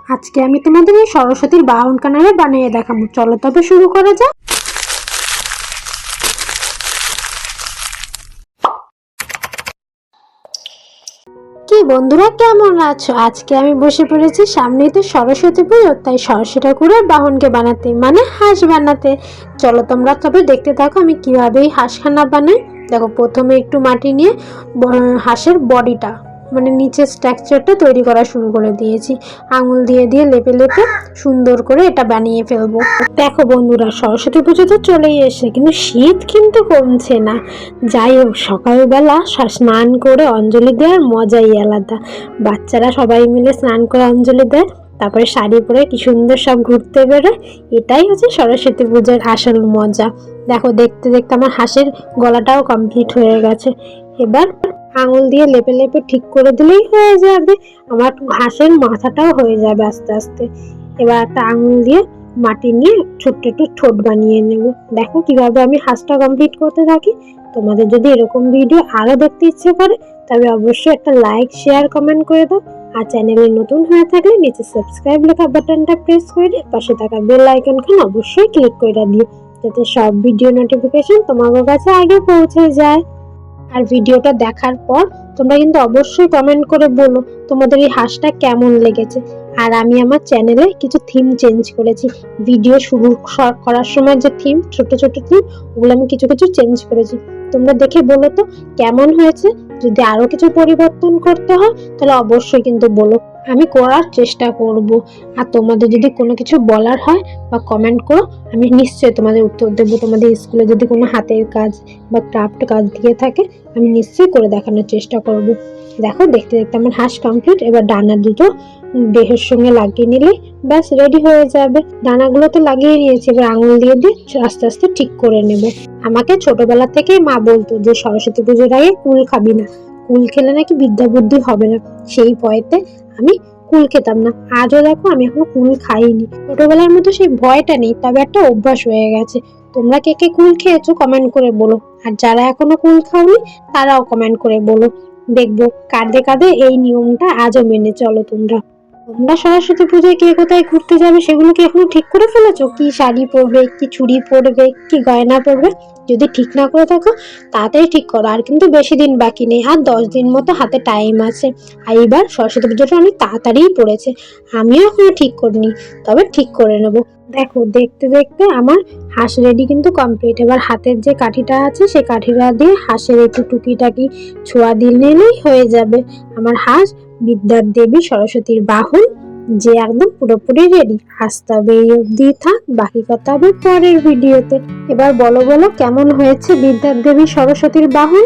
আজকে আমি তোমাদের এই সরস্বতীর বাহন কানারে বানিয়ে দেখাবো। চলো তবে শুরু করা যাক। কি বন্ধুরা, কেমন আছো? আজকে আমি বসে পড়েছি, সামনেই তো সরস্বতী পুজো, তাই সরস্বতী ঠাকুরের বাহনকে বানাতে, মানে হাঁস বানাতে। চলো তোমরা তবে দেখতে থাকো আমি কিভাবে এই হাঁসখানা বানাই। দেখো, প্রথমে একটু মাটি নিয়ে হাঁসের বডিটা মানে নিচের স্ট্রাকচারটা তৈরি করা শুরু করে দিয়েছি। আঙুল দিয়ে দিয়ে লেপে লেপে সুন্দর করে এটা বানিয়ে ফেলবো। দেখো বন্ধুরা, সরস্বতী পুজো তো চলেই এসে, কিন্তু শীত কিন্তু কমছে না। যাই হোক, সকালবেলা স্নান করে অঞ্জলি দেওয়ার মজাই আলাদা। বাচ্চারা সবাই মিলে স্নান করে অঞ্জলি দেয়, তারপরে শাড়ি পরে কি সুন্দর সব ঘুরতে বেরোয়। এটাই হচ্ছে সরস্বতী পুজোর আসল মজা। দেখো, দেখতে দেখতে আমার হাঁসের গলাটাও কমপ্লিট হয়ে গেছে। এবার আঙুল দিয়ে লেপে লেপে ঠিক করে দিলেই হয়ে যাবে। আমার হাঁসের মাথাটাও হয়ে যাবে আস্তে আস্তে। এবার একটা আঙুল দিয়ে মাটি নিয়ে ছোট্ট একটু ঠোঁট বানিয়ে নেব। দেখো কিভাবে আমি হাঁসটা কমপ্লিট করতে থাকি। তোমাদের যদি এরকম ভিডিও আরো দেখতে ইচ্ছে করে, তবে অবশ্যই একটা লাইক, শেয়ার, কমেন্ট করে দাও। আর চ্যানেলে নতুন হয়ে থাকলে নিচে সাবস্ক্রাইব লেখা বাটনটা প্রেস করে দিয়ে পাশে থাকা বেল আইকনখান অবশ্যই ক্লিক করে দিও, যাতে সব ভিডিও নোটিফিকেশন তোমাদের কাছে আগে পৌঁছে যায়। আর ভিডিওটা দেখার পর তোমরা কিন্তু অবশ্যই কমেন্ট করে বলো তোমাদের এই হাঁসটা কেমন লেগেছে। আর আমি আমার চ্যানেলে কিছু থিম চেঞ্জ করেছি। ভিডিও শুরু করার সময় যে থিম, ছোট ছোট থিম, ওগুলো আমি কিছু কিছু চেঞ্জ করেছি। তোমরা দেখে বলো তো কেমন হয়েছে। যদি আরো কিছু পরিবর্তন করতে হয় তাহলে অবশ্যই কিন্তু বলো, আমি করার চেষ্টা করব। আর তোমাদের যদি কোনো কিছু বলার হয় বা কমেন্ট করো, আমি নিশ্চয়ই তোমাদের উত্তর দেবো। তোমাদের স্কুলে যদি কোনো হাতের কাজ বা ক্রাফট কাজ দিয়ে থাকে, আমি নিশ্চয়ই করে দেখানোর চেষ্টা করব। দেখো, দেখতে দেখতে আমার হাঁস কমপ্লিট। এবার ডানা দুটো দেহের সঙ্গে লাগিয়ে নিলে ব্যাস রেডি হয়ে যাবে। ডানাগুলো তো লাগিয়ে নিয়েছি, এবার আঙুল দিয়ে দিয়ে আস্তে আস্তে ঠিক করে নেব। আমাকে ছোটবেলা থেকেই মা বলতো যে সরস্বতী পুজোর আগে কুল খাবি না, কুল খেলে নাকি বিদ্যা বুদ্ধি হবে না। সেই ভয়েতে আমি কুল খেতাম না। আজও দেখো, আমি এখনো কুল খাইনি। ছোটবেলার মতো সেই ভয়টা নেই, তবে একটা অভ্যাস হয়ে গেছে। তোমরা কে কে কুল খেয়েছো কমেন্ট করে বলো। আর যারা এখনো কুল খাওনি তারাও কমেন্ট করে বলো। দেখবো কাঁদে কাঁদে এই নিয়মটা আজও মেনে চলো তোমরা। তোমরা সরস্বতী পুজোয় কে কোথায় ঘুরতে যাবে সেগুলো কি এখনো ঠিক করে ফেলেছো? কি শাড়ি পরবে, কি চুড়ি পরবে, কি গয়না পরবে? যদি ঠিক না করে থাকো তাড়াতাড়ি ঠিক করো। আর কিন্তু বেশি দিন বাকি নেই, আর 10 দিন মতো হাতে টাইম আছে। আর এবার সরস্বতী পুজোটা অনেক তাড়াতাড়িই পড়েছে। আমিও এখনো ঠিক করিনি, তবে ঠিক করে নেবো। দেখো, দেখতে দেখতে আমার হাঁস রেডি কিন্তু কমপ্লিট। এবার হাতের যে কাঠিটা আছে সেই কাঠিটা দিয়ে হাঁসের একটু টুকিটাকি ছোঁয়া দিলেই হয়ে যাবে আমার হাঁস বিদ্যার দেবী সরস্বতীর বাহন, যে একদম পুরোপুরি রেডি। আজ তবে এই অবধি থাক, বাকি কথা হবে পরের ভিডিওতে। এবার বলো বলো কেমন হয়েছে বিদ্যার দেবী সরস্বতীর বাহন।